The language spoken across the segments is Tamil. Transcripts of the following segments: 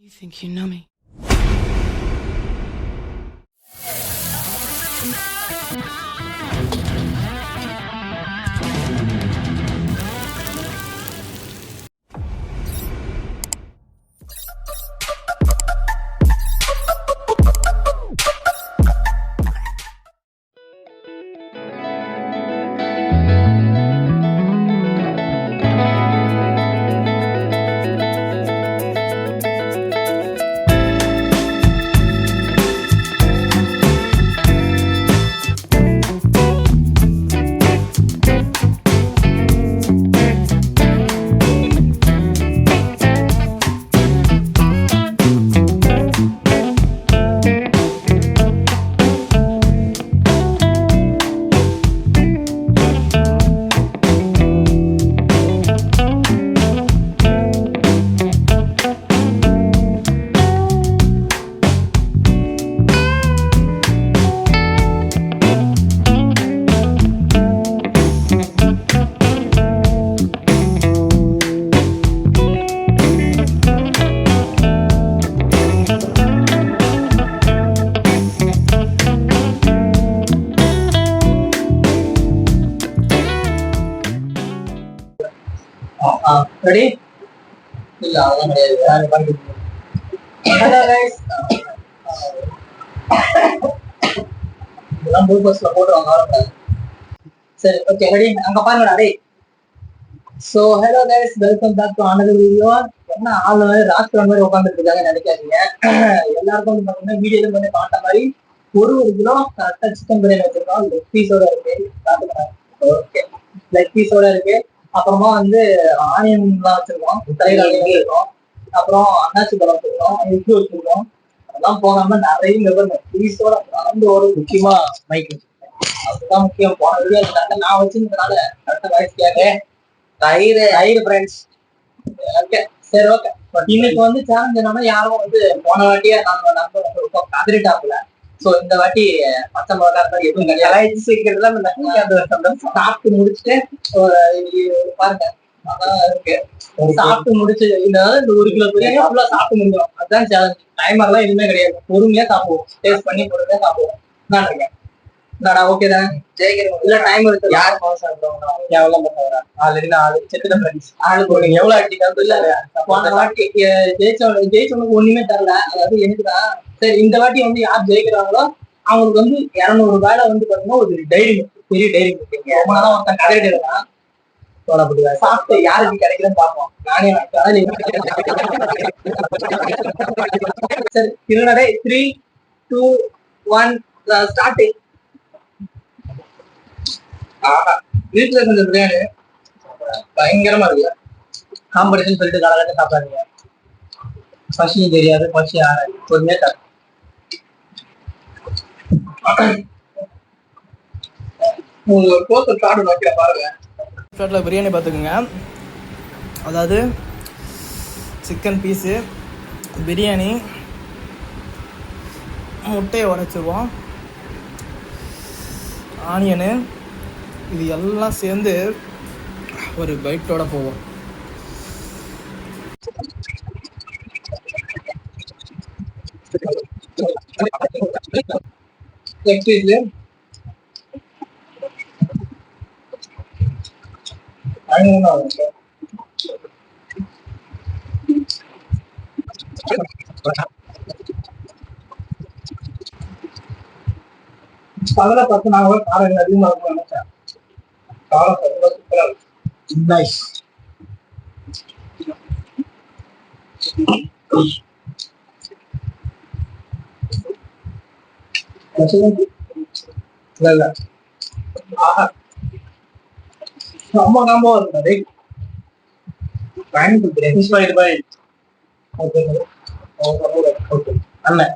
You think you know me? Ready? இல்ல அதெல்லாம் கிடையாது. Hello guys. இதெல்லாம் ப்ளூபர்ஸ்ல போடுவாங்க ஆரம்பம். சரி ஓகே ரெடி அங்க பாருங்கடா டேய். So hello guys, welcome back to another video. என்ன ஆளு ராஸ்கல் மாதிரி உட்கார்ந்துட்டு இருக்காங்க நினைக்காதீங்க. எல்லாருக்கும் வந்து பாத்தீங்கன்னா வீடியோல வந்து பார்த்த மாதிரி ஒரு கிலோ கரெக்டா சிக்கன் பிரியாணி வச்சிருக்கோம். லெக் பீஸோட இருக்கு. ஓகே லெக் பீஸோட இருக்கு. அப்புறமா வந்து ஆனியன் எல்லாம் வச்சிருக்கோம், தயிர் வச்சிருக்கோம், அப்புறம் அன்னாச்சி பழம் வச்சிருக்கோம், இட்லி வச்சிருக்கோம். அதெல்லாம் போகாம நிறைய பீஸோட கலந்து ஒரு முக்கியமா மைக் அதுதான் முக்கியம். போன வீடியோ நான் வச்சிருந்ததுனால கரெக்டா வாய்ஸ் கேட்க தயிர் ஃப்ரெண்ட்ஸ். ஓகே சரி ஓகே. இன்னைக்கு வந்து சேலஞ்ச் என்னன்னா யாரும் வந்து போன வாட்டியே நம்ம நண்பர் கதறிட்டாப்புல. சோ இந்த வாட்டி பச்சை மிளகா எதுவும் கிடையாது. சாப்பிட்டு முடிச்சுட்டு பாருங்க அதான் இருக்கு. சாப்பிட்டு முடிச்சு இந்த ஒரு கிலோ பிரியாணி ஃபுல்லா சாப்பிட்டு முடிஞ்சோம். அதுதான் சேலஞ்ச். டைமர் எல்லாம் எதுவுமே கிடையாது. பொறுமையா சாப்பிடுவோம், டேஸ்ட் பண்ணி பொறுமையா சாப்பிடுவோம். நான் இருக்கேன் நாடா ஓகே தான் ஜெயிக்கிறோம். இல்ல டைம் இருக்கு. யார் போன சாப்பிடுவாங்க எவ்வளவு பண்ணுவாங்க ஆல்ரெடி நான் செத்துல ஃப்ரெண்ட்ஸ் ஆளு போடுங்க எவ்வளவு அடிக்காது இல்ல. போன வாட்டி ஜெயிச்சவனுக்கு ஒண்ணுமே தரல. அதாவது எனக்கு தான். சரி இந்த வாட்டி வந்து யார் ஜெயிக்கிறாங்களோ அவங்களுக்கு வந்து 200 ரூபாயில வந்து பாத்தீங்கன்னா ஒரு டைரி பெரிய டைரி கொடுப்பீங்க. ரொம்ப நாளா ஒருத்தன் கடையிட்டு இருக்கான். சாப்பிட்டு யாருக்கு கிடைக்குதுன்னு பார்ப்போம். நானே சரி இருடே 3, 2, 1 ஸ்டார்ட். வீட்டுல இருந்த பிரியாணி பயங்கரமா இருக்கு. காம்படிஷன் சொல்லிட்டு காலகட்டம் சாப்பிடாதீங்க. பசியும் தெரியாது, பசி ஆறாது. பொறுமையா சாப்பிடு. உங்களுக்கு போஸ்டர் கார்டு வைக்கிற பாருங்க. ஃப்ளாட்டில் பிரியாணி பார்த்துக்குங்க. அதாவது சிக்கன் பீஸு, பிரியாணி, முட்டையை உடைச்சிருவோம், ஆனியனு, இது எல்லாம் சேர்ந்து ஒரு பைட்டோட போவோம். பகல பார்த்து நான் காரம் அதிகமா இருக்கும் நினைச்சேன். காரம் சூப்பரா இருக்கு. நைஸ். இல்ல ஆஹா ரொம்ப காம்போ இருக்கு. பயன்படுத்து biryani inspired by okay okay அண்ணன்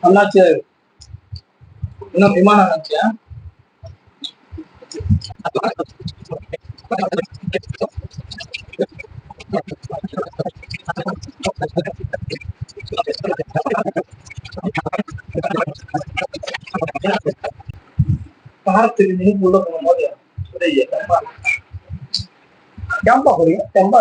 அண்ணாச்சு இன்னும் விமானம் அண்ணாச்சியா காரத்துக்கு நீங்க உள்ள போகும்போது கேம்பா போறீங்க கேம்பா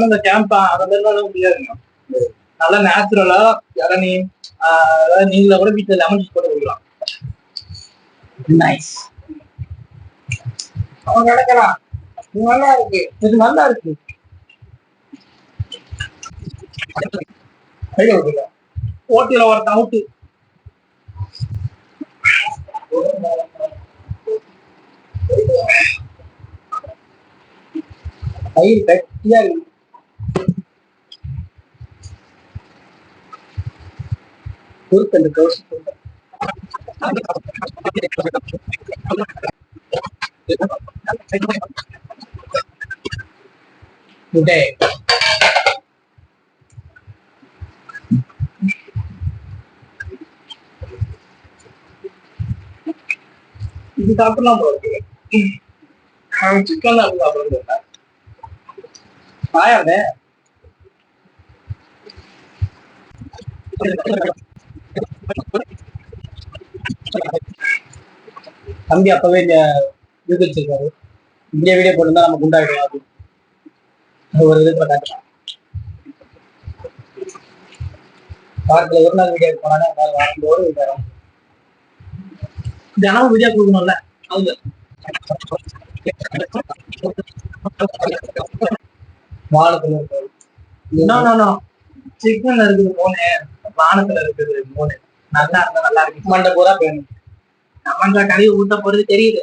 இந்த கேம்பா அந்த மாதிரி முடியாதுங்க. நல்லா நேச்சுரலா இளநீ அதாவது நீங்கள கூட வீட்டுல லெமன் ஜூஸ் போட்டு குடிக்கலாம். நைஸ். அவன் கிடைக்கலாம். இது நல்லா இருக்கு, இது நல்லா இருக்கு. ஓட்டில ஒரு டவுட்டு பயிர் கட்டியா இருக்கு. குறுக்கண்டு கவுசி இது சாப்பிடலாம் போல இருக்கு. சிக்கன் சாப்பிடுறது ஆயாதே தம்பி அப்பவே இந்த இது வச்சிருக்காரு. இந்த வீடியோ போட்டுருந்தா நம்ம குண்டாயிடும். அது ஒரு விதத்துல காட்டலாம். வாரத்துல ஒரு நாள் வீடியோ போனாலே வாரத்தோடு தரும். தினமும் வீடியோ கொடுக்கணும்ல அது வானத்துல இருக்காது. சிக்கன்ல இருக்குது மூணு, வானத்துல இருக்குது மூணு. நல்லா இருந்தா நல்லா இருக்கு. மண்டை பூரா வேணும். நம்மள கழிவு ஊட்ட போறது தெரியுது.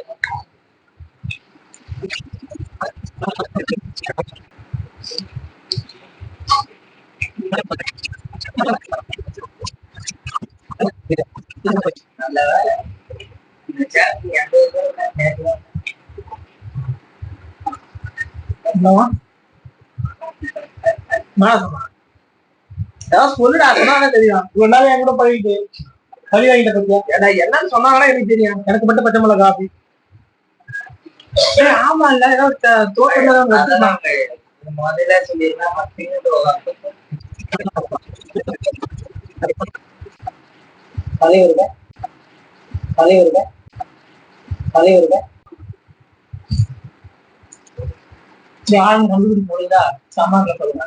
நல்ல வேலை சொல்லுடா, சொன்னாலே தெரியும். இவ்வளவு நாள் என் கூட பழகிட்டு கறி வாங்கிட்ட பத்தியா என்னன்னு சொன்னாங்கன்னா எனக்கு தெரியும். எனக்கு மட்டும் பச்சை மிளகா காபி. ஆமா இல்ல ஏதாவது தோட்டம் முதல்ல சொல்லிருந்தா தலைவருங்க தலைவருங்க தலைவருங்க யாரும் கண்டுபிடி போகுதா சாமான்ல சொல்லுங்க.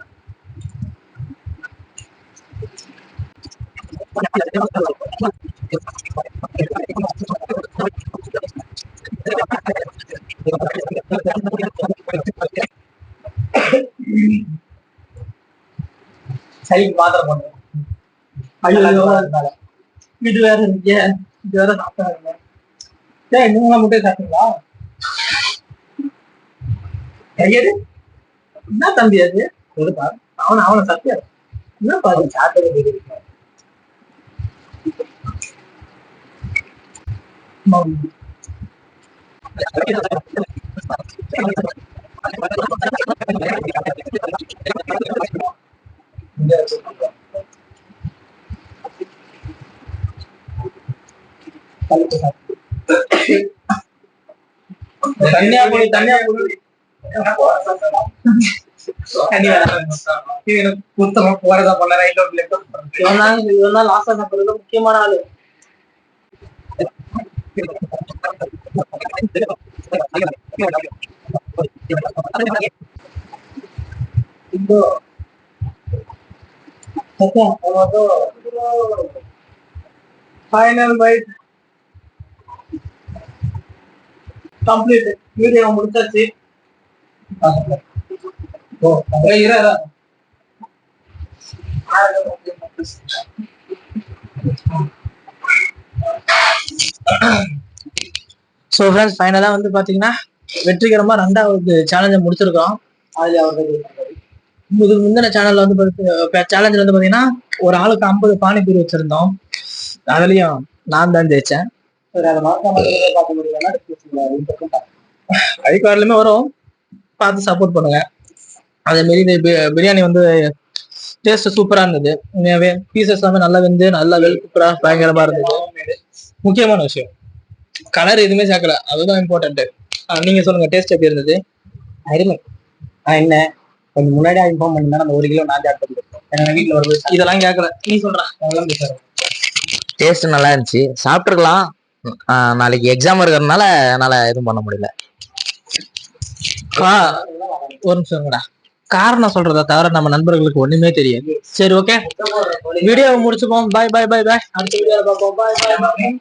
சரி மாத்திரம் பண்ணுங்க. இது வேற இருக்கு, இது வேற சாப்பிட்டாங்க. நீங்க மட்டும் சாப்பிட்டீங்களா? கையது என்ன தம்பி அது கொடுப்பா. அவனை சத்தியா என்ன பாரு சாப்பிட்டு கன்னியாகுமரி கன்னியாகுமரி முக்கியமான ஆளு. Final byte complete. வீடியோ முடிச்சாச்சு. ஸோ ஃப்ரெண்ட்ஸ் ஃபைனலாக வந்து பார்த்தீங்கன்னா வெற்றிகரமாக 2வது சேலஞ்சை முடிச்சிருக்கோம். அதில் அவர்கள் முந்தின சேனல்ல வந்து சேலஞ்சில் வந்து பார்த்தீங்கன்னா ஒரு ஆளுக்கு 50 பானிபூரி வச்சிருந்தோம். அதுலயும் நான் தான் ஜெயிச்சேன். ஐகார்லயுமே வரும், பார்த்து சப்போர்ட் பண்ணுங்க. அதே மாரி பிரியாணி வந்து டேஸ்ட் சூப்பரா இருந்தது. உண்மையாவே பீசஸ் எல்லாமே நல்லா வெந்து நல்லா வெளுப்புறா பயங்கரமா இருந்தது. முக்கியமான விஷயம் கலர் எதுவுமே சேர்க்கல, அதுதான் இம்பார்ட்டன்ட். நீங்க சொல்லுங்க டேஸ்ட் எப்படி இருந்தது? அருமை. என்ன கொஞ்சம் முன்னாடியே இன்ஃபார்ம் பண்ணிருந்தா நம்ம 1 கிலோ நான் சாப்பிட்டு எங்க வீட்டுல வருது இதெல்லாம் கேட்கல. நீ சொல்ற அதெல்லாம் பேசுற. டேஸ்ட் நல்லா இருந்துச்சு, சாப்பிட்டுருக்கலாம். நாளைக்கு எக்ஸாம் இருக்கிறதுனால என்னால எதுவும் பண்ண முடியல. ஒரு நிமிஷம்டா, காரணம் சொல்றத தவிர நம்ம நண்பர்களுக்கு ஒண்ணுமே தெரியாது. சரி ஓகே, வீடியோவை முடிச்சுப்போம். பாய் பாய் பாய் பாய். அடுத்த வீடியோல பார்ப்போம். பாய் பாய்.